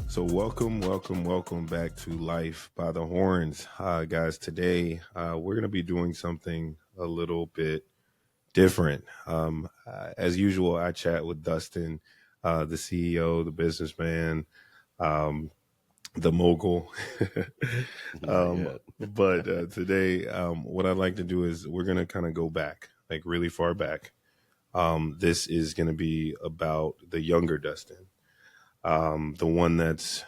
So welcome back to Life by the Horns. Guys, today we're going to be doing something a little bit different. As usual, I chat with Dustin, the CEO, the businessman, the mogul. But today, what I'd like to do is we're going to kind of go back, like really far back. This is going to be about the younger Dustin. The one that's,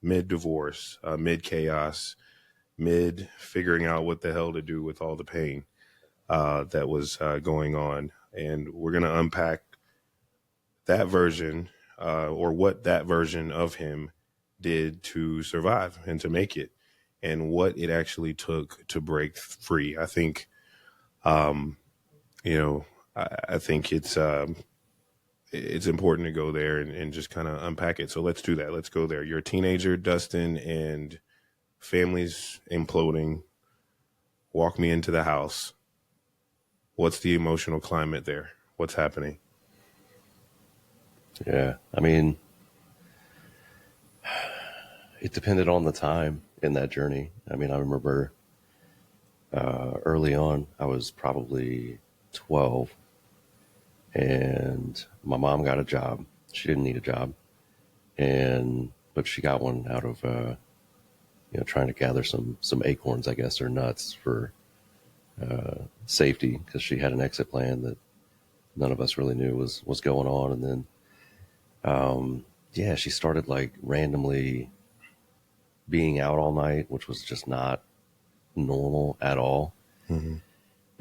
mid divorce, mid chaos, mid figuring out what the hell to do with all the pain that was going on. And we're going to unpack that version or what that version of him did to survive and to make it and what it actually took to break free. I think, I think it's important to go there and just kind of unpack it. So let's do that. Let's go there. You're a teenager, Dustin, and family's imploding. Walk me into the house. What's the emotional climate there? What's happening? Yeah, I mean, it depended on the time in that journey. I mean, I remember early on, I was probably 12, and my mom got a job. She didn't need a job, but she got one out of trying to gather some acorns, I guess, or nuts for safety, because she had an exit plan that none of us really knew was going on. And then she started like randomly being out all night, which was just not normal at all. Mm-hmm.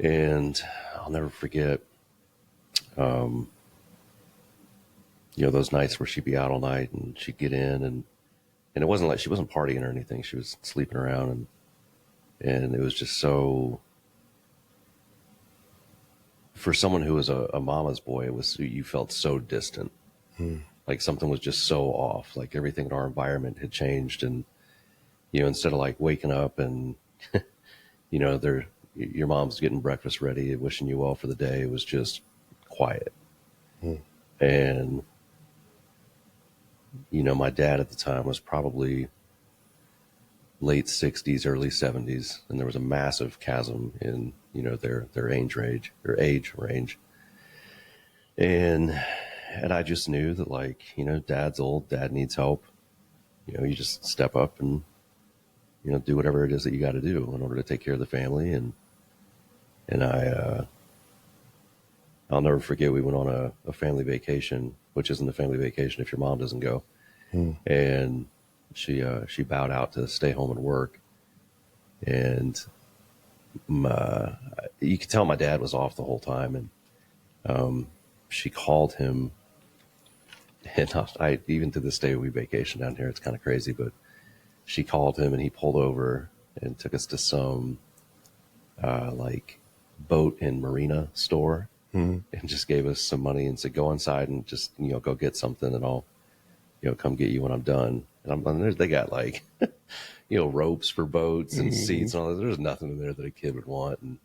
And I'll never forget, those nights where she'd be out all night and she'd get in and it wasn't like she wasn't partying or anything. She was sleeping around and it was just so, for someone who was a mama's boy, you felt so distant. Like something was just so off. Like everything in our environment had changed. And, instead of like waking up and, your mom's getting breakfast ready, wishing you well for the day, it was just quiet. And, my dad at the time was probably late 60s, early 70s. And there was a massive chasm in, their age range. And I just knew that, like, dad's old, dad needs help. You just step up and, do whatever it is that you got to do in order to take care of the family. And I'll never forget, we went on a family vacation, which isn't a family vacation if your mom doesn't go. And she bowed out to stay home and work. And you could tell my dad was off the whole time. And she called him. And I even to this day, we vacation down here. It's kind of crazy, but she called him and he pulled over and took us to some like boat and marina store and just gave us some money and said, go inside and just, go get something and I'll, come get you when I'm done. And they got like, ropes for boats and seats and all that. There's nothing in there that a kid would want. And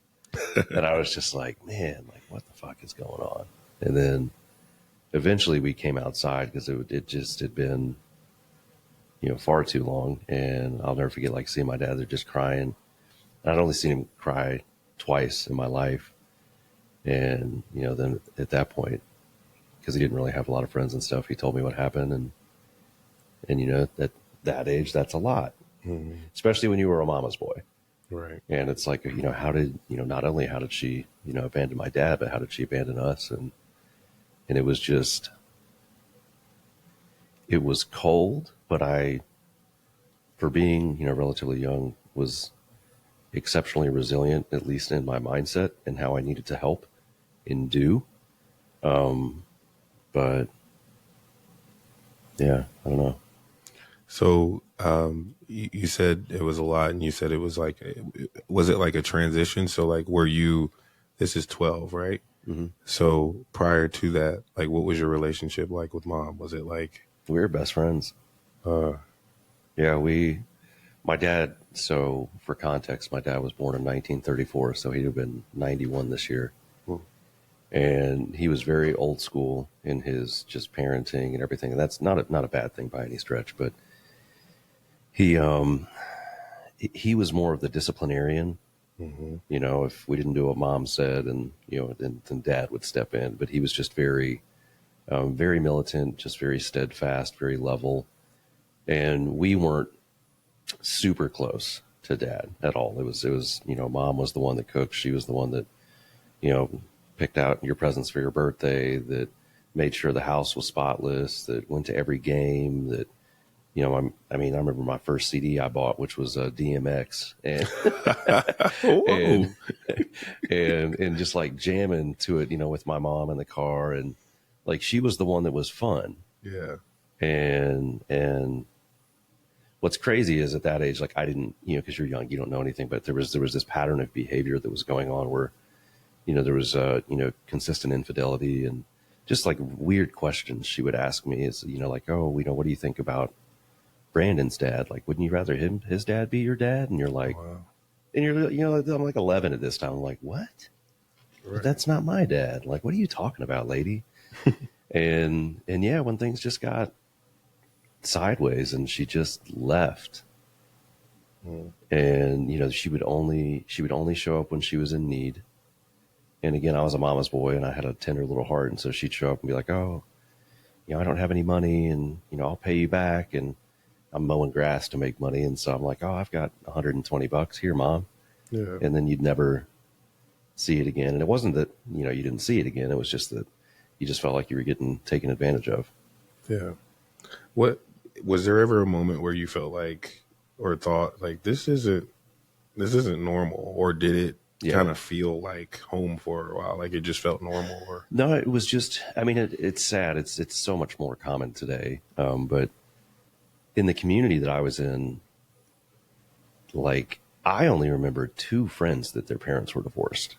I was just like, man, like what the fuck is going on? And then eventually we came outside because it just had been, far too long. And I'll never forget, like, seeing my dad there just crying. And I'd only seen him cry twice in my life. And, then at that point, because he didn't really have a lot of friends and stuff, he told me what happened. And at that age, that's a lot, especially when you were a mama's boy. Right. And it's like, how did, not only how did she, abandon my dad, but how did she abandon us? And it was just, it was cold, but for being, relatively young, was exceptionally resilient, at least in my mindset and how I needed to help and do. But yeah, I don't know. So you said it was a lot, and you said it was like, was it like a transition? So like, this is 12, right? Mm-hmm. So prior to that, like, what was your relationship like with mom? Was it like? We were best friends. My dad, so for context, my dad was born in 1934, so he'd have been 91 this year. and he was very old school in his just parenting and everything. And that's not a bad thing by any stretch, but he he was more of the disciplinarian. Mm-hmm. You know, if we didn't do what mom said, and you know, then dad would step in. But he was just very militant, just very steadfast, very level. And we weren't super close to dad at all. It was, you know, mom was the one that cooked. She was the one that, you know, picked out your presents for your birthday, that made sure the house was spotless, that went to every game, that, you know, I mean, I remember my first CD I bought, which was DMX, and Whoa. and and just like jamming to it, you know, with my mom in the car, and like she was the one that was fun. Yeah. And what's crazy is at that age, like I didn't, you know, because you're young, you don't know anything, but there was this pattern of behavior that was going on where, you know, there was you know, consistent infidelity and just like weird questions she would ask me is, you know, like, oh, you know, what do you think about Brandon's dad? Like, wouldn't you rather his dad be your dad? And you're like, Wow. and you're, you know, I'm like 11 at this time. I'm like, what? But Right. that's not my dad. Like, what are you talking about, lady? And yeah, when things just got sideways and she just left, Mm. and you know, she would only show up when she was in need. And again, I was a mama's boy and I had a tender little heart, and so she'd show up and be like, oh, you know, I don't have any money, and you know, I'll pay you back. And I'm mowing grass to make money, and so I'm like, oh, I've got $120 here, mom. Yeah. And then you'd never see it again. And it wasn't that, you know, you didn't see it again, it was just that you just felt like you were getting taken advantage of. Yeah. What was there ever a moment where you felt like or thought like this isn't normal, or did it Yeah. kind of feel like home for a while? Like it just felt normal, or No, it was just, I mean, it's sad. It's so much more common today. But in the community that I was in, like, I only remember two friends that their parents were divorced.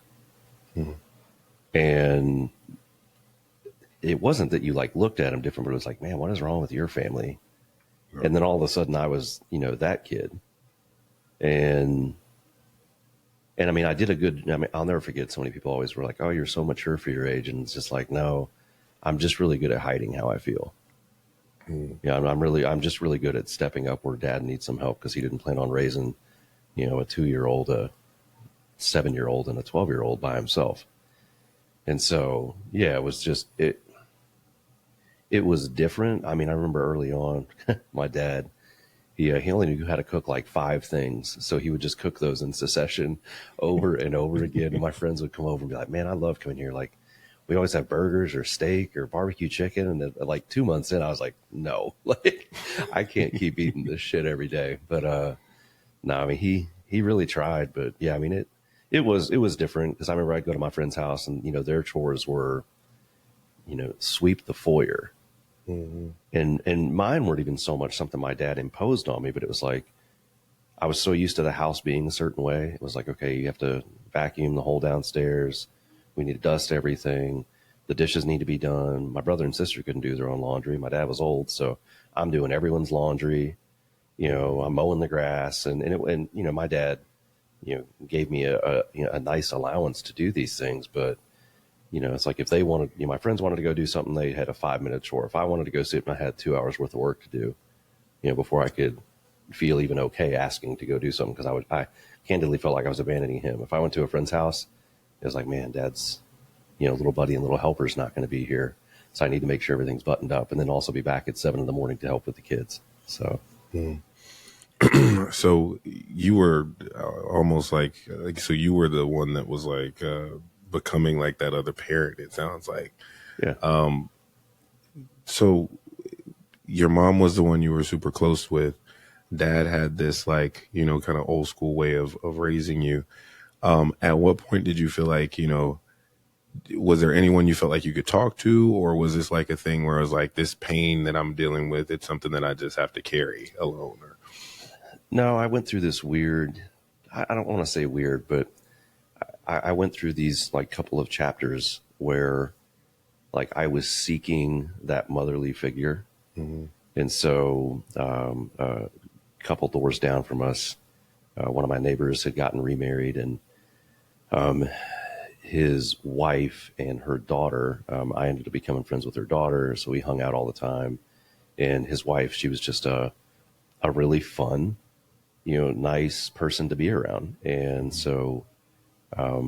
Mhm. And it wasn't that you like looked at them different, but it was like, man, what is wrong with your family? And then all of a sudden I was, you know, that kid. And I mean, I mean, I'll never forget, so many people always were like, oh, you're so mature for your age. And it's just like, no, I'm just really good at hiding how I feel. Mm. Yeah, I'm just really good at stepping up where dad needs some help because he didn't plan on raising, you know, a 2-year-old, a 7-year-old, and a 12-year-old by himself. And so, yeah, it was just, it was different. I mean, I remember early on, my dad, he only knew how to cook like 5 things. So he would just cook those in succession over and over again. And my friends would come over and be like, man, I love coming here. Like, we always have burgers or steak or barbecue chicken. And then, like 2 months in, I was like, no, like I can't keep eating this shit every day. But no, I mean, he really tried. But yeah, I mean, it was different because I remember I'd go to my friend's house and, you know, their chores were, you know, sweep the foyer. Mhm. And mine weren't even so much something my dad imposed on me, but it was like I was so used to the house being a certain way. It was like, okay, you have to vacuum the whole downstairs. We need to dust everything. The dishes need to be done. My brother and sister couldn't do their own laundry. My dad was old, so I'm doing everyone's laundry. You know, I'm mowing the grass, and you know, my dad, you know, gave me a nice allowance to do these things, but you know, it's like if they wanted, you know, my friends wanted to go do something, they had a 5-minute chore. If I wanted to go sit, I had 2 hours worth of work to do, you know, before I could feel even okay asking to go do something, because I candidly felt like I was abandoning him. If I went to a friend's house, it was like, man, dad's, you know, little buddy and little helper's not going to be here. So I need to make sure everything's buttoned up and then also be back at 7 in the morning to help with the kids. So, Mm. So you were almost like so you were the one that was like becoming like that other parent. It sounds like. yeah. So your mom was the one you were super close with. Dad had this like, you know, kind of old school way of raising you. At what point did you feel like, you know, was there anyone you felt like you could talk to, or was this like a thing where it was like this pain that I'm dealing with, it's something that I just have to carry alone? Or No, I went through this weird, I don't want to say weird, but I went through these like couple of chapters where like I was seeking that motherly figure. Mhm. And so a couple doors down from us, one of my neighbors had gotten remarried, and his wife and her daughter, I ended up becoming friends with her daughter. So we hung out all the time. And his wife, she was just a really fun, nice person to be around. And so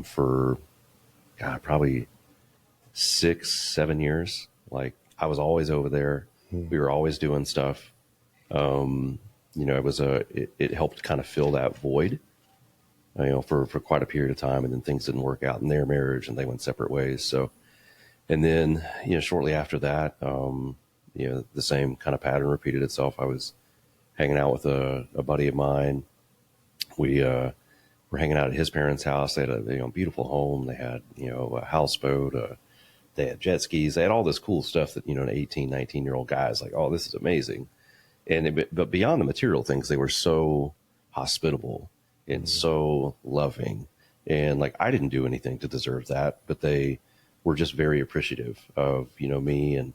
for God, probably 6, 7 years, like I was always over there. We were always doing stuff. It helped kind of fill that void, for quite a period of time. And then things didn't work out in their marriage and they went separate ways. So, and then, shortly after that, the same kind of pattern repeated itself. I was hanging out with a buddy of mine. We were hanging out at his parents' house. They had a beautiful home. They had a houseboat. They had jet skis. They had all this cool stuff that an 18, 19-year-old guy is like, oh, this is amazing. But beyond the material things, they were so hospitable and so loving. And like I didn't do anything to deserve that, but they were just very appreciative of me and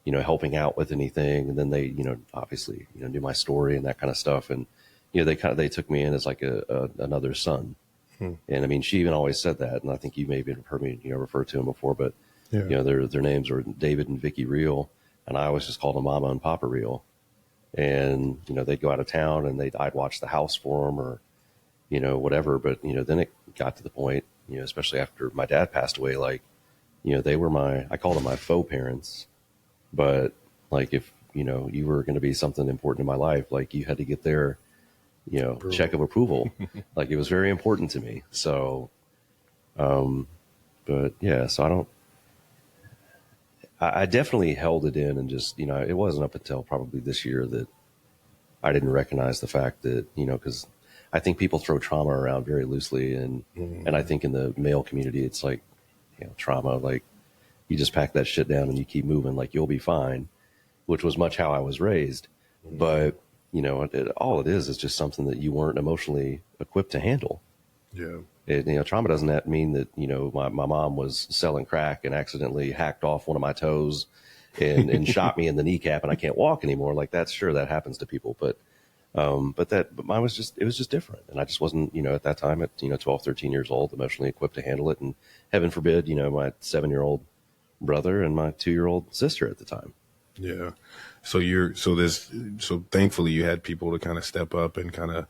helping out with anything. And then they obviously knew my story and that kind of stuff. And they took me in as like another son. And I mean, she even always said that, and I think you maybe have heard me refer to them before, but Yeah. their names were David and Vicky Reel, and I always just called them Mama and Papa Reel. And they'd go out of town and I'd watch the house for them or whatever. But then it got to the point, especially after my dad passed away, like they were I called them my faux parents, but like if you were going to be something important in my life, like you had to get their check of approval. Like it was very important to me. So but yeah, so I definitely held it in and just, it wasn't up until probably this year that I didn't recognize the fact that, because I think people throw trauma around very loosely. And I think in the male community, it's like, trauma, like you just pack that shit down and you keep moving, like you'll be fine, which was much how I was raised. But, all it is just something that you weren't emotionally equipped to handle. Yeah. Trauma doesn't mean that, my mom was selling crack and accidentally hacked off one of my toes and shot me in the kneecap and I can't walk anymore. Like that's sure that happens to people, but mine was it was just different. And I just wasn't, at that time at, 12, 13 years old, emotionally equipped to handle it. And heaven forbid, my 7-year-old brother and my 2-year-old sister at the time. Yeah. So thankfully you had people to kind of step up and kind of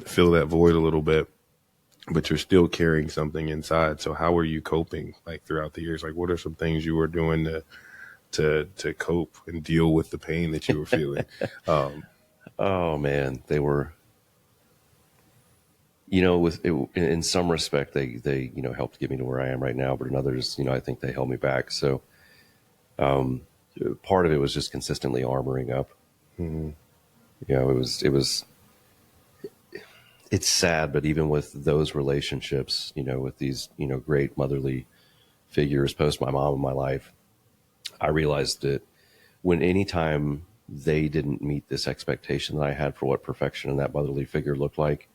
fill that void a little bit, but you're still carrying something inside. So how are you coping like throughout the years? Like what are some things you were doing to cope and deal with the pain that you were feeling? Oh man, they were, in some respect, they helped get me to where I am right now, but in others, I think they held me back. So, part of it was just consistently armoring up. It's sad, but even with those relationships, with these, great motherly figures post my mom in my life, I realized that anytime they didn't meet this expectation that I had for what perfection and that motherly figure looked like,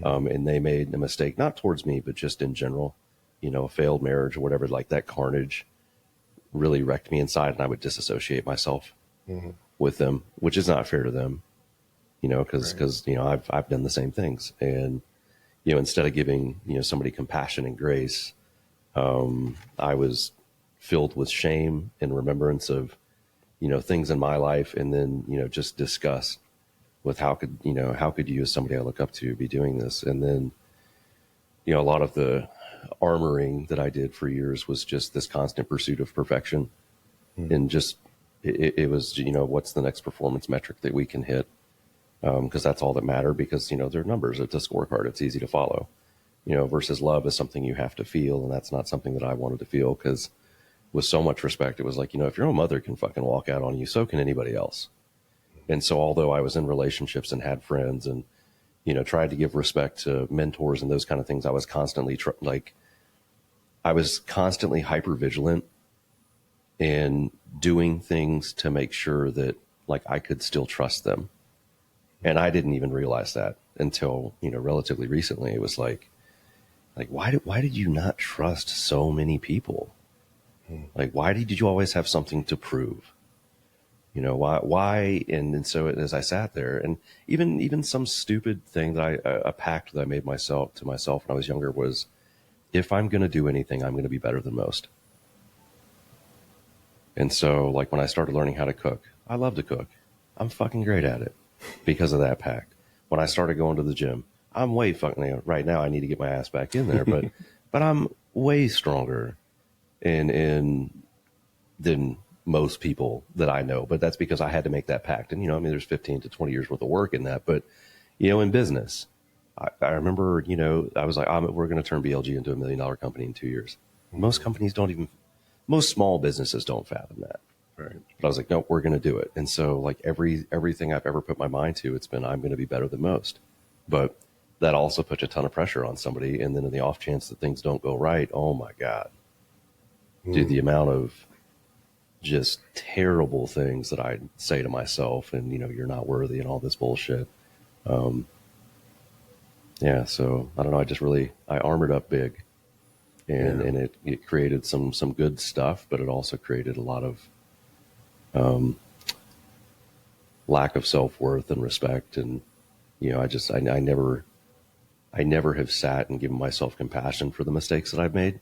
and they made a mistake, not towards me, but just in general, a failed marriage or whatever, like that carnage really wrecked me inside, and I would disassociate myself with them, which is not fair to them, because I've done the same things, and instead of giving somebody compassion and grace, I was filled with shame and remembrance of things in my life, and then just disgust with how could you as somebody I look up to be doing this, and then a lot of the armoring that I did for years was just this constant pursuit of perfection. And just, it was, what's the next performance metric that we can hit? Cause that's all that mattered, because, they're numbers. It's a scorecard. It's easy to follow, versus love is something you have to feel. And that's not something that I wanted to feel, cause with so much respect, it was like, if your own mother can fucking walk out on you, so can anybody else. And so although I was in relationships and had friends and, tried to give respect to mentors and those kind of things, I was constantly hyper vigilant and doing things to make sure that like I could still trust them. And I didn't even realize that until, relatively recently. It was like, why did you not trust so many people? Like, why did you always have something to prove? Why? And so as I sat there, and even some stupid thing that a pact that I made to myself when I was younger was, if I'm going to do anything, I'm going to be better than most. And so, like, when I started learning how to cook, I love to cook. I'm fucking great at it because of that pact. When I started going to the gym, I'm way fucking, right now I need to get my ass back in there, but I'm way stronger in than most people that I know. But that's because I had to make that pact. And, I mean, there's 15 to 20 years worth of work in that. But, in business, I remember, I was like, we're going to turn BLG into $1 million company in 2 years. Most companies don't even, most small businesses don't fathom that. Right. But I was like, no, we're going to do it. And so, like, everything I've ever put my mind to, it's been, I'm going to be better than most. But that also puts a ton of pressure on somebody. And then in the off chance that things don't go right, oh my God. Dude, the amount of just terrible things that I say to myself and, you're not worthy and all this bullshit. Yeah. So I don't know. I armored up big and it created some good stuff, but it also created a lot of, lack of self-worth and respect. And, I never have sat and given myself compassion for the mistakes that I've made.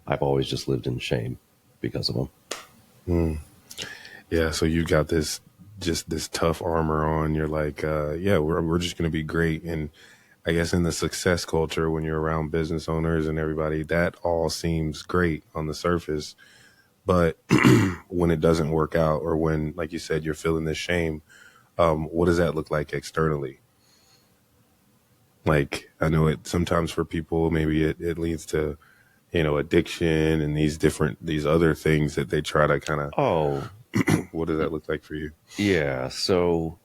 I've always just lived in shame because of them. Yeah. So you got this tough armor on. You're like, we're just going to be great. And I guess in the success culture, when you're around business owners and everybody, that all seems great on the surface. But when it doesn't work out, or when, like you said, you're feeling this shame, what does that look like externally? Like, I know it sometimes for people, maybe it leads to, addiction and these other things that they try to kind of, Oh, what does that look like for you? yeah. So,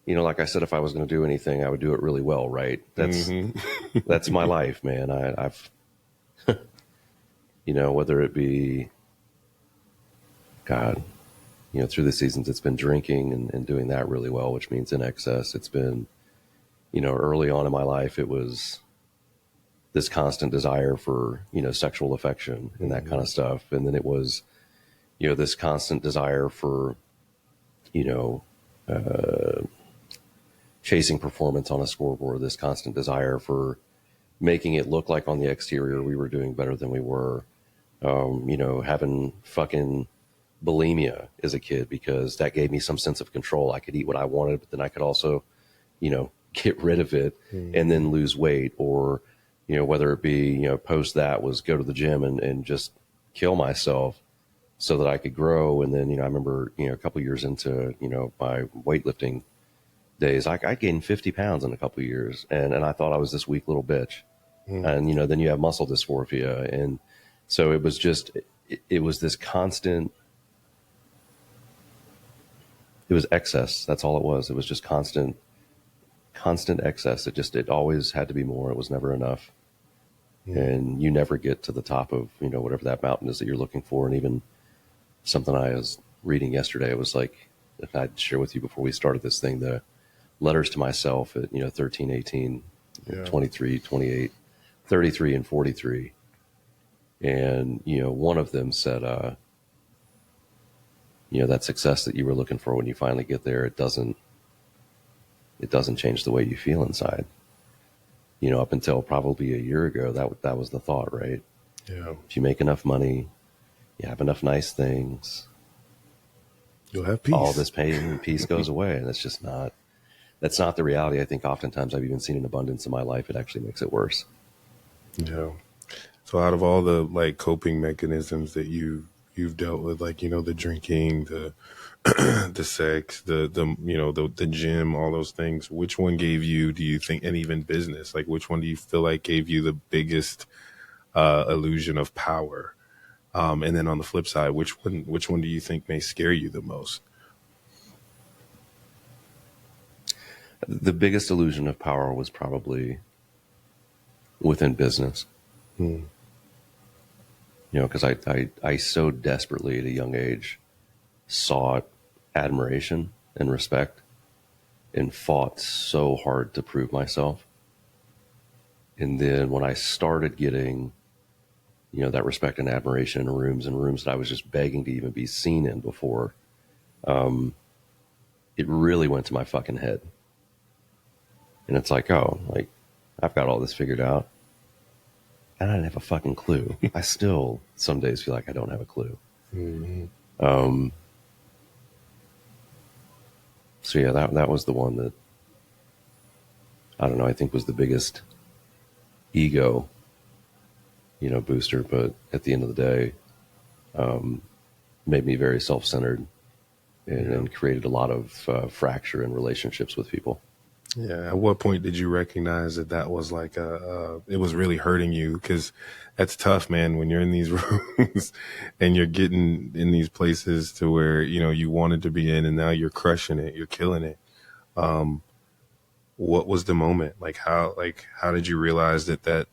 like I said, if I was going to do anything, I would do it really well, right? That's my life, man. I've, whether it be, God, through the seasons, it's been drinking and doing that really well, which means in excess. It's been, early on in my life, it was this constant desire for, sexual affection and that kind of stuff. And then it was, this constant desire for, chasing performance on a scoreboard, this constant desire for making it look like on the exterior we were doing better than we were. Having fucking bulimia as a kid because that gave me some sense of control. I could eat what I wanted, but then I could also, get rid of it and then lose weight, or, whether it be, post that was go to the gym and just kill myself so that I could grow. And then, I remember, a couple years into, my weightlifting days, I gained 50 pounds in a couple of years. And I thought I was this weak little bitch. And, then you have muscle dysmorphia. And so it was just, it was this constant, it was excess. That's all it was. It was just constant excess. It always had to be more. It was never enough. And you never get to the top of, whatever that mountain is that you're looking for. And even something I was reading yesterday, it was like, I'd share with you before we started this thing, the letters to myself at, 13, 18, 23, 28, 33, and 43. And, one of them said, that success that you were looking for when you finally get there, it doesn't change the way you feel inside. Up until probably a year ago, that was the thought, right? Yeah. If you make enough money, you have enough nice things, you'll have peace. All this pain and peace goes away. And that's not the reality. I think oftentimes I've even seen an abundance in my life. It actually makes it worse. Yeah. So out of all the like coping mechanisms that you've dealt with, like, the drinking, the the sex, the gym, all those things, which one gave you, do you think, and even business, like which one do you feel like gave you the biggest illusion of power? And then on the flip side, which one do you think may scare you the most? The biggest illusion of power was probably within business. Because I so desperately at a young age sought admiration and respect and fought so hard to prove myself. And then when I started getting, that respect and admiration in rooms that I was just begging to even be seen in before, it really went to my fucking head. And it's like, oh, like I've got all this figured out. and I didn't have a fucking clue. I still some days feel like I don't have a clue. Mm-hmm. So yeah, that was the one that, I don't know, I think was the biggest ego, booster. But at the end of the day, made me very self-centered and created a lot of fracture in relationships with people. Yeah. At what point did you recognize that that was like it was really hurting you? Because that's tough, man, when you're in these rooms and you're getting in these places to where, you wanted to be in and now you're crushing it, you're killing it. What was the moment? How did you realize that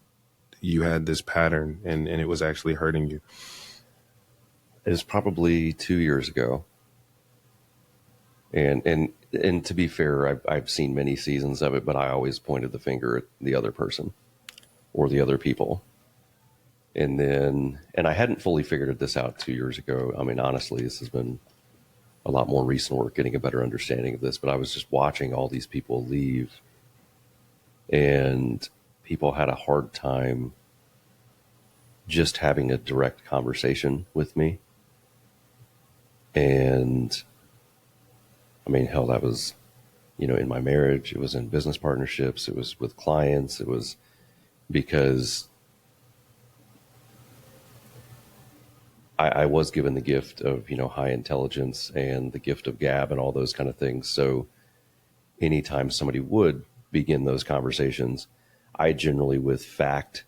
you had this pattern and it was actually hurting you? It was probably 2 years ago. And to be fair, I've seen many seasons of it, but I always pointed the finger at the other person or the other people. And I hadn't fully figured this out 2 years ago. I mean, honestly, this has been a lot more recent work, getting a better understanding of this. But I was just watching all these people leave, and people had a hard time just having a direct conversation with me. And I mean, hell, that was, in my marriage, it was in business partnerships, it was with clients, it was because I was given the gift of, high intelligence and the gift of gab and all those kind of things. So anytime somebody would begin those conversations, I generally, with fact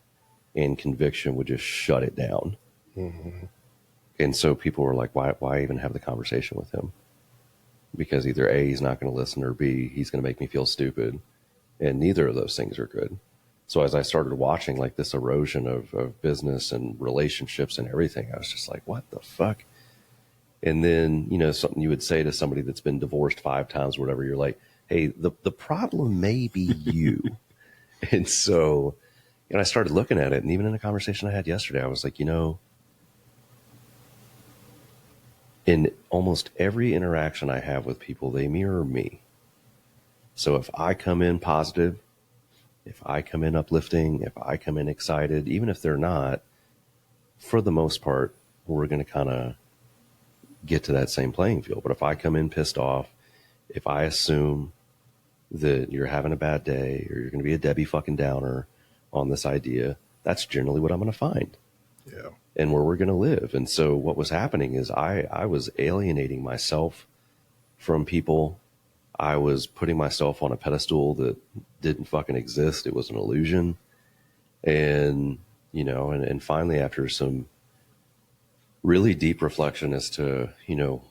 and conviction, would just shut it down. Mm-hmm. And so people were like, why even have the conversation with him? Because either A, he's not going to listen, or B, he's going to make me feel stupid. And neither of those things are good. So as I started watching like this erosion of business and relationships and everything, I was just like, what the fuck? And then, something you would say to somebody that's been divorced 5 times or whatever, you're like, hey, the problem may be you. And so, I started looking at it. And even in a conversation I had yesterday, I was like, in almost every interaction I have with people, they mirror me. So if I come in positive, if I come in uplifting, if I come in excited, even if they're not, for the most part, we're going to kind of get to that same playing field. But if I come in pissed off, if I assume that you're having a bad day or you're going to be a Debbie fucking Downer on this idea, that's generally what I'm going to find. Yeah. And where we're going to live. And so what was happening is I was alienating myself from people. I was putting myself on a pedestal that didn't fucking exist. It was an illusion. And, and finally, after some really deep reflection as to,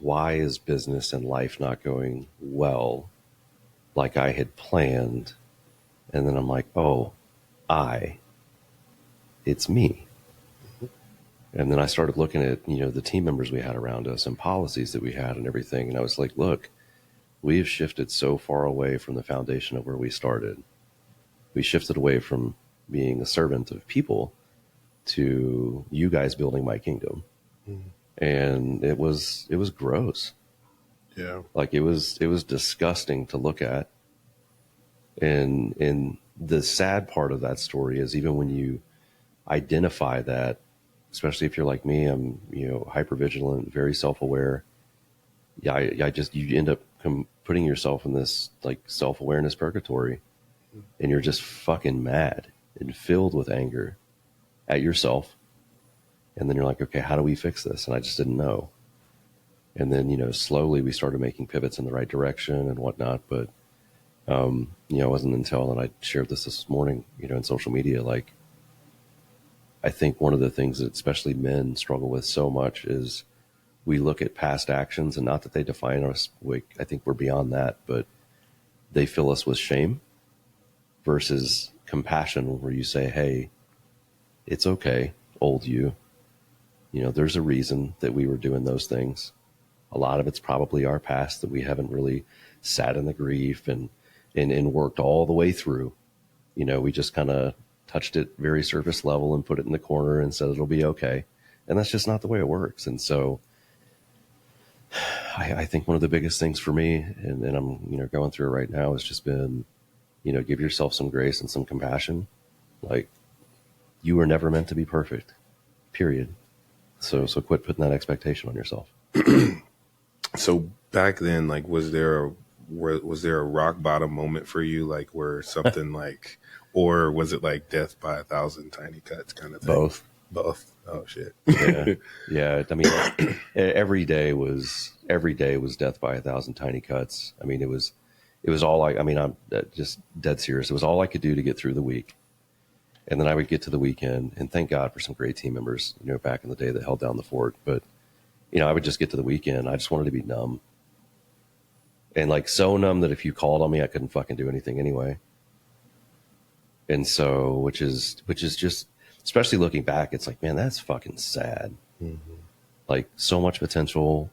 why is business and life not going well like I had planned? And then I'm like, oh, it's me. And then I started looking at, the team members we had around us and policies that we had and everything. And I was like, look, we have shifted so far away from the foundation of where we started. We shifted away from being a servant of people to you guys building my kingdom. Mm-hmm. And it was gross. Yeah. Like it was disgusting to look at. And the sad part of that story is even when you identify that, especially if you're like me, I'm, hypervigilant, very self-aware. Yeah, you end up putting yourself in this like self-awareness purgatory, and you're just fucking mad and filled with anger at yourself. And then you're like, okay, how do we fix this? And I just didn't know. And then, slowly we started making pivots in the right direction and whatnot. But, it wasn't until, and I shared this morning, in social media, like, I think one of the things that especially men struggle with so much is we look at past actions, and not that they define us. I think we're beyond that, but they fill us with shame versus compassion, where you say, hey, it's okay, old you. There's a reason that we were doing those things. A lot of it's probably our past that we haven't really sat in the grief and worked all the way through. We just kind of touched it very surface level and put it in the corner and said it'll be okay. And that's just not the way it works. And so I think one of the biggest things for me, and I'm, going through it right now, has just been, give yourself some grace and some compassion. Like, you were never meant to be perfect, period. So quit putting that expectation on yourself. So back then, like, was there a rock bottom moment for you, like where something like, or was it like death by a thousand tiny cuts kind of thing? Both. Both. Oh shit. Yeah. Yeah. I mean, every day was death by a thousand tiny cuts. I mean, it was all I mean, I'm just dead serious. It was all I could do to get through the week. And then I would get to the weekend, and thank God for some great team members, back in the day that held down the fort. But, I would just get to the weekend. I just wanted to be numb. And like so numb that if you called on me, I couldn't fucking do anything anyway. And so, which is just, especially looking back, it's like, man, that's fucking sad. Mm-hmm. Like so much potential.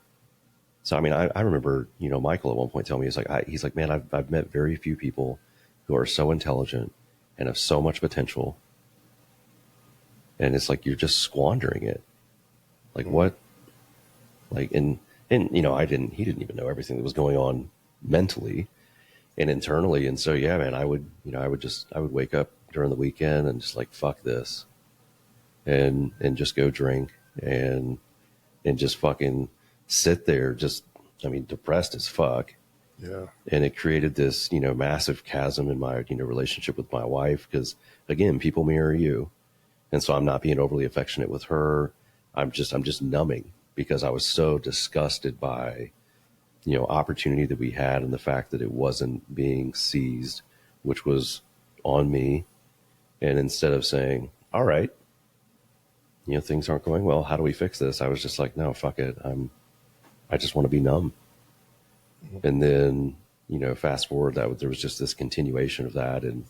So, I mean, I remember, Michael at one point telling me, he's like, man, I've met very few people who are so intelligent and have so much potential. And it's like, you're just squandering it. Like what? Like, and he didn't even know everything that was going on mentally and internally. And so, yeah, man, I would wake up during the weekend and just like, fuck this. And just go drink and just fucking sit there, depressed as fuck. Yeah. And it created this, massive chasm in my, relationship with my wife. Cause again, people mirror you. And so I'm not being overly affectionate with her. I'm just numbing because I was so disgusted by, opportunity that we had and the fact that it wasn't being seized, which was on me. And instead of saying, all right, things aren't going well, how do we fix this? I was just like, no, fuck it. I just want to be numb. Mm-hmm. And then, fast forward there was just this continuation of that. And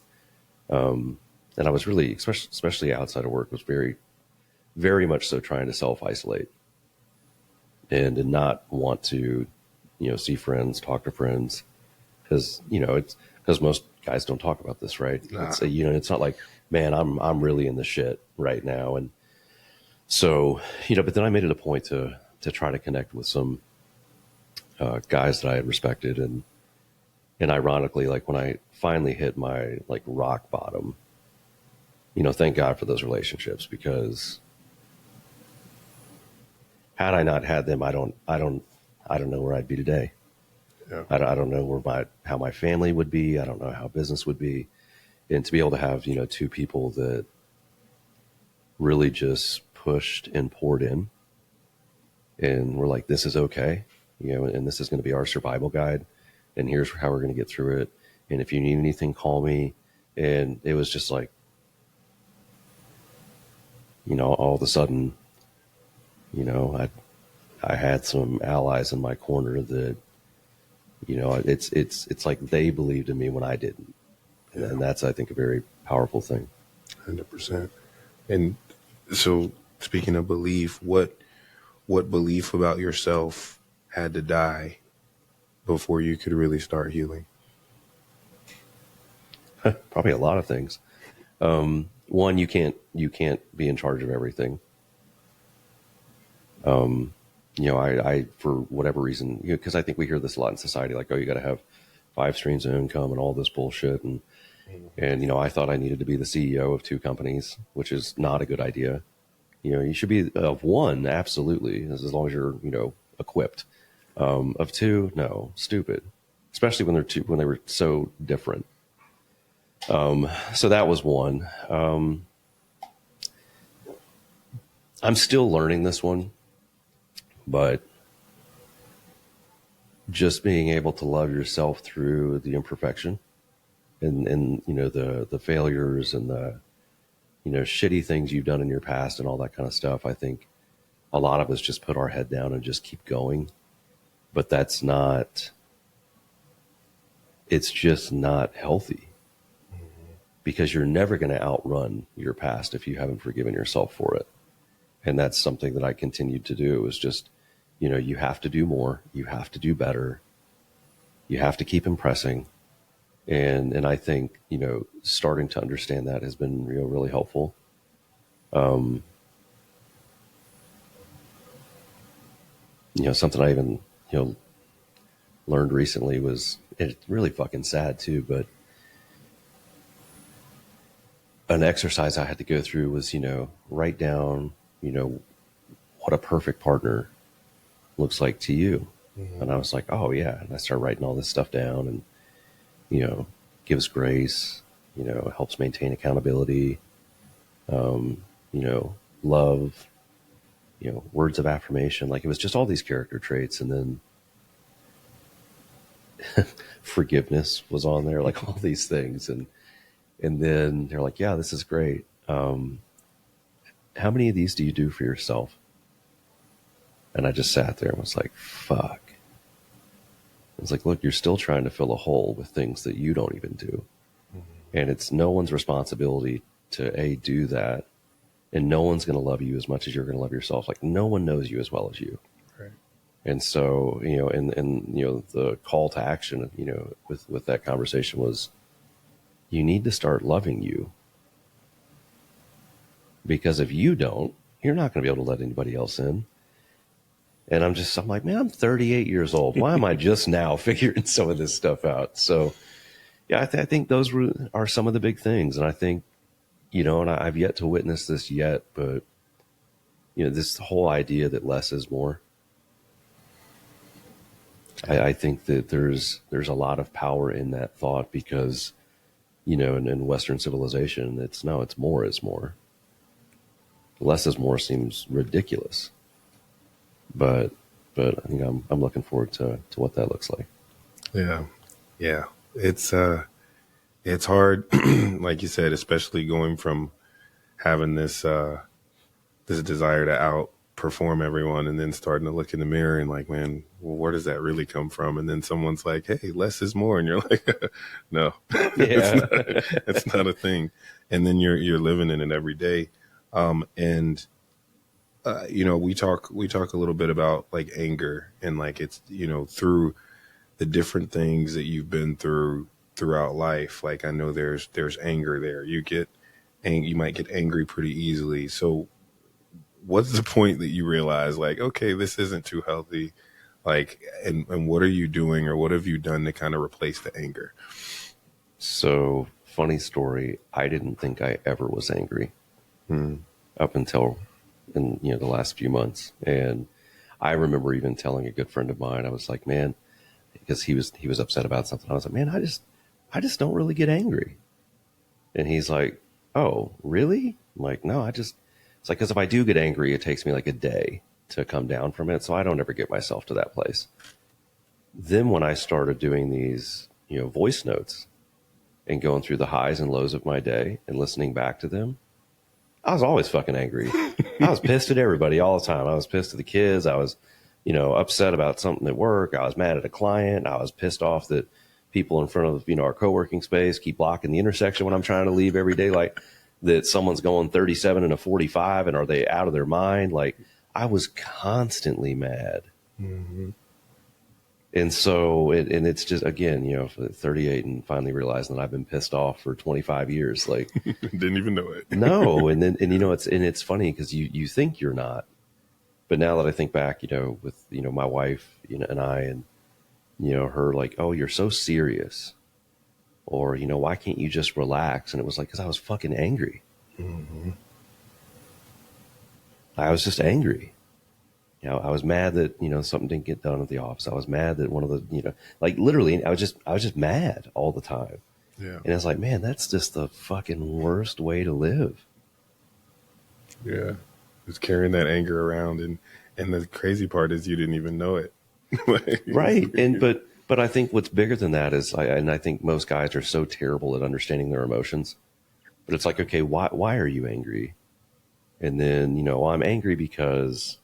I was really, especially outside of work, was very, very much so trying to self-isolate and did not want to, see friends, talk to friends. Cause, it's because most guys don't talk about this, right? Nah. It's not like, man, I'm really in the shit right now. And so, but then I made it a point to try to connect with some guys that I had respected. And ironically, like when I finally hit my like rock bottom, thank God for those relationships, because had I not had them, I don't know where I'd be today. Yeah. I don't know how my family would be. I don't know how business would be. And to be able to have, two people that really just pushed and poured in and we're like, this is okay, and this is going to be our survival guide. And here's how we're going to get through it. And if you need anything, call me. And it was just like, all of a sudden, I had some allies in my corner that, it's like they believed in me when I didn't. Yeah. And that's, I think, a very powerful thing. 100%. And so speaking of belief, what belief about yourself had to die before you could really start healing? Probably a lot of things. One, you can't be in charge of everything. I for whatever reason, because I think we hear this a lot in society, like, oh, you got to have 5 streams of income and all this bullshit. And I thought I needed to be the CEO of 2 companies, which is not a good idea. You should be of 1, absolutely, as long as you're, equipped. Of 2, no, stupid. Especially when they were so different. So that was one. I'm still learning this one, but just being able to love yourself through the imperfection and the failures and the, shitty things you've done in your past and all that kind of stuff. I think a lot of us just put our head down and just keep going, but it's just not healthy. Because you're never going to outrun your past if you haven't forgiven yourself for it. And that's something that I continued to do, is just, you have to do more. You have to do better. You have to keep impressing. And I think, starting to understand that has been really helpful. Something I even, learned recently was, it's really fucking sad too, but an exercise I had to go through was, write down, what a perfect partner looks like to you. Mm-hmm. And I was like, oh yeah. And I started writing all this stuff down, and, gives grace, helps maintain accountability, love, words of affirmation. Like, it was just all these character traits. And then forgiveness was on there, like all these things. And then they're like, yeah, this is great. How many of these do you do for yourself? And I just sat there and was like, fuck. It's like, look, you're still trying to fill a hole with things that you don't even do. Mm-hmm. And it's no one's responsibility to do that. And no one's going to love you as much as you're going to love yourself. Like, no one knows you as well as you. Right. And so, and the call to action, with that conversation was, you need to start loving you. Because if you don't, you're not going to be able to let anybody else in. And I'm like, man, I'm 38 years old. Why am I just now figuring some of this stuff out? So, yeah, I think those are some of the big things. And I think, and I've yet to witness this yet, but, this whole idea that less is more. I think that there's a lot of power in that thought because, in Western civilization, it's more is more. Less is more seems ridiculous. But I think I'm looking forward to what that looks like. Yeah. Yeah. It's hard, like you said, especially going from having this desire to outperform everyone and then starting to look in the mirror and like, man, well, where does that really come from? And then someone's like, hey, less is more. And you're like, no, it's not a thing. And then you're living in it every day. We talk a little bit about like anger and like it's, through the different things that you've been throughout life. Like I know there's anger there. You might get angry pretty easily. So what's the point that you realize like, okay, this isn't too healthy? Like, and what are you doing or what have you done to kind of replace the anger? So funny story. I didn't think I ever was angry up until in the last few months. And I remember even telling a good friend of mine, I was like, man, because he was upset about something. I was like, man, I just don't really get angry. And he's like, oh, really? I'm like, no, it's like, because if I do get angry, it takes me like a day to come down from it. So I don't ever get myself to that place. Then when I started doing these, voice notes and going through the highs and lows of my day and listening back to them, I was always fucking angry. I was pissed at everybody all the time. I was pissed at the kids. I was, upset about something at work. I was mad at a client. I was pissed off that people in front of, our co-working space keep blocking the intersection when I'm trying to leave every day. Like that someone's going 37 and a 45 and are they out of their mind? Like I was constantly mad. Mm-hmm. And so, it's just, again, 38 and finally realizing that I've been pissed off for 25 years. Like, didn't even know it. No. And it's funny because you think you're not, but now that I think back, with, my wife, and I, and, her like, oh, you're so serious, or, why can't you just relax? And it was like, cause I was fucking angry. Mm-hmm. I was just angry. I was mad that, something didn't get done at the office. I was mad that one of the, like literally, I was just mad all the time. Yeah. And I was like, man, that's just the fucking worst way to live. Yeah. Just carrying that anger around. And the crazy part is you didn't even know it. Like, right. And, but I think what's bigger than that is, I think most guys are so terrible at understanding their emotions, but it's like, okay, why are you angry? And then, I'm angry because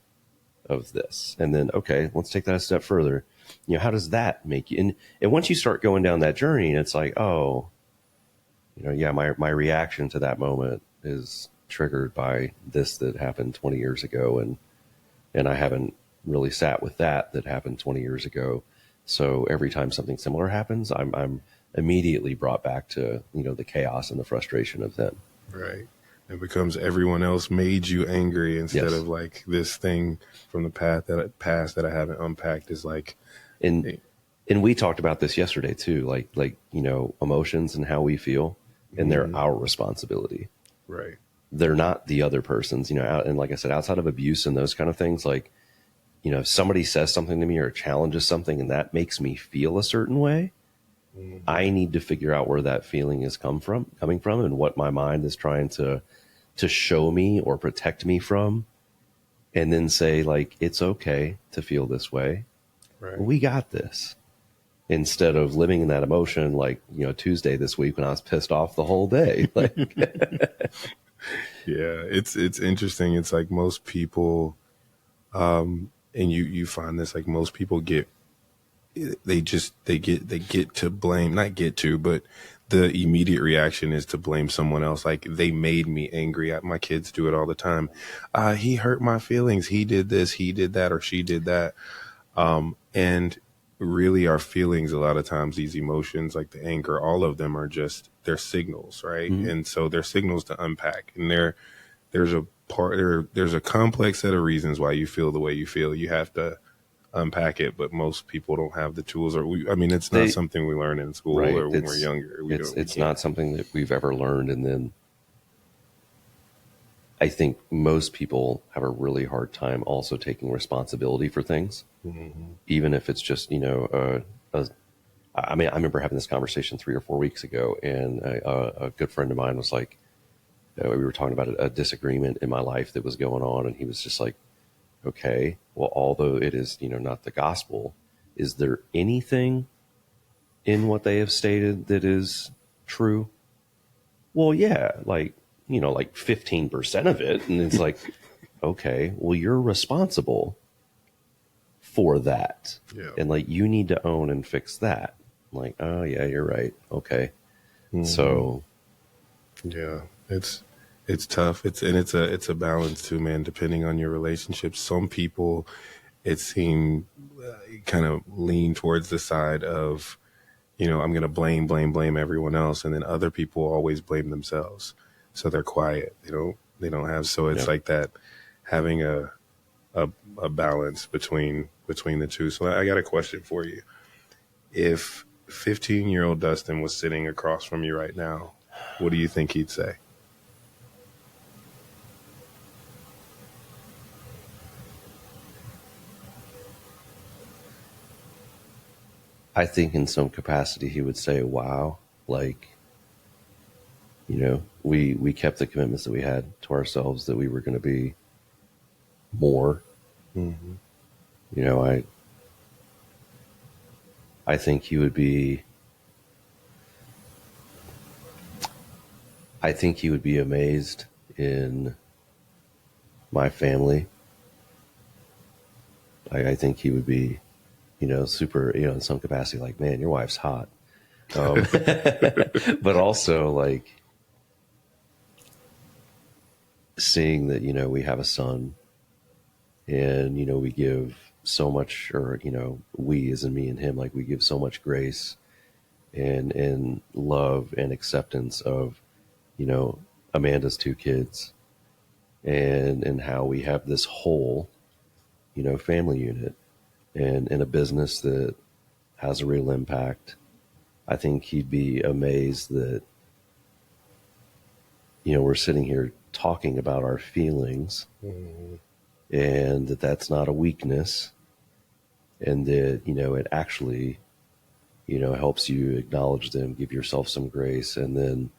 of this. And then, okay, let's take that a step further. How does that make you? And once you start going down that journey, it's like, oh, yeah, my reaction to that moment is triggered by this that happened 20 years ago. And I haven't really sat with that happened 20 years ago. So every time something similar happens, I'm immediately brought back to, the chaos and the frustration of then. Right. It becomes everyone else made you angry instead of like this thing from the past that I haven't unpacked is like. And we talked about this yesterday too, like, emotions and how we feel, and they're our responsibility. Right. They're not the other person's, and like I said, outside of abuse and those kind of things, like, if somebody says something to me or challenges something and that makes me feel a certain way, I need to figure out where that feeling is coming from and what my mind is trying to show me or protect me from. And then say, like, it's okay to feel this way. Right. We got this. Instead of living in that emotion, like, Tuesday this week when I was pissed off the whole day. Like, yeah, it's interesting. It's like most people, and you find this, like most people they get to blame, not get to, but the immediate reaction is to blame someone else. Like, they made me angry. My kids do it all the time. He hurt my feelings. He did this, he did that, or she did that. And really our feelings, a lot of times, these emotions, like the anger, all of them are just, they're signals, right? Mm-hmm. And so they're signals to unpack. And there's a complex set of reasons why you feel the way you feel. You have to unpack it, but most people don't have the tools, or it's not something we learn in school, right, or when we're younger. It's not something that we've ever learned. And then I think most people have a really hard time also taking responsibility for things, even if it's just, I remember having this conversation 3 or 4 weeks ago, and a good friend of mine was like, we were talking about a disagreement in my life that was going on, and he was just like, okay, well, although it is, not the gospel, is there anything in what they have stated that is true? Well, yeah, like 15% of it. And it's like, okay, well, you're responsible for that. Yeah. And like, you need to own and fix that. I'm like, oh yeah, you're right. Okay. So yeah, it's tough. It's a balance too, man, depending on your relationships. Some people, it seems, kind of lean towards the side of, I'm going to blame everyone else. And then other people always blame themselves. So they're quiet. They don't have, so it's like that, having a balance between the two. So I got a question for you. If 15-year-old Dustin was sitting across from you right now, what do you think he'd say? I think in some capacity he would say, wow, like, we kept the commitments that we had to ourselves, that we were going to be more. I think he would be, amazed in my family. I think he would be, super, in some capacity, like, man, your wife's hot. But also, like, seeing that, we have a son, and, we give so much, or, we, as in me and him, like, we give so much grace and love and acceptance of, Amanda's 2 kids, and how we have this whole, family unit, and in a business that has a real impact. I think he'd be amazed that, we're sitting here talking about our feelings, and that that's not a weakness, and that, it actually, helps you acknowledge them, give yourself some grace, and then,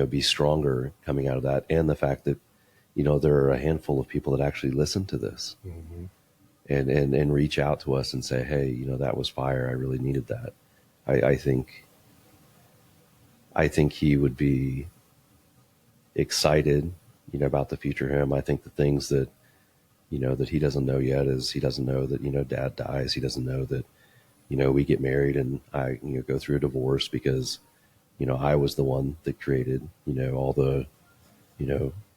be stronger coming out of that. And the fact that, there are a handful of people that actually listen to this, and reach out to us and say, hey, that was fire. I really needed that. I think he would be excited, about the future of him. I think the things that, that he doesn't know yet is, he doesn't know that, dad dies. He doesn't know that, we get married and I, go through a divorce because, I was the one that created, all the,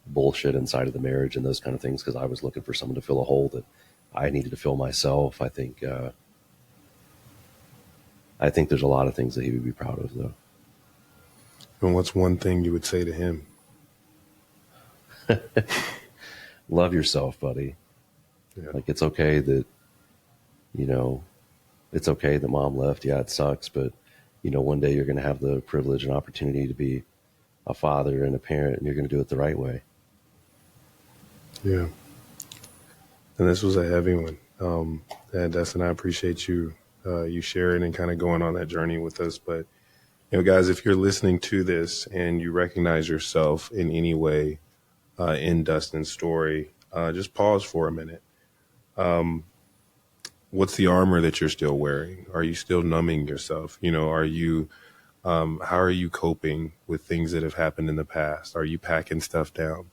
bullshit inside of the marriage and those kind of things, because I was looking for someone to fill a hole that I needed to fill myself. I think there's a lot of things that he would be proud of, though. And what's one thing you would say to him? Love yourself, buddy. Yeah. Like, it's okay that, it's okay that mom left. Yeah, it sucks, but, one day you're going to have the privilege and opportunity to be, a father and a parent, and you're going to do it the right way. Yeah. And this was a heavy one. And Dustin, I appreciate you sharing and kind of going on that journey with us. But, guys, if you're listening to this and you recognize yourself in any way in Dustin's story, just pause for a minute. What's the armor that you're still wearing? Are you still numbing yourself? How are you coping with things that have happened in the past? Are you packing stuff down?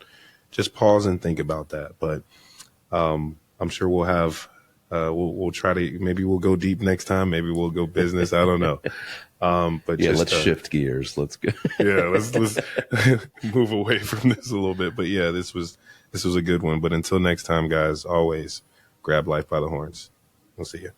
Just pause and think about that. But I'm sure we'll have, we'll try to, maybe we'll go deep next time. Maybe we'll go business. I don't know. But yeah, just, let's shift gears. Let's go. Yeah, let's move away from this a little bit. But yeah, this was a good one. But until next time, guys, always grab life by the horns. We'll see you.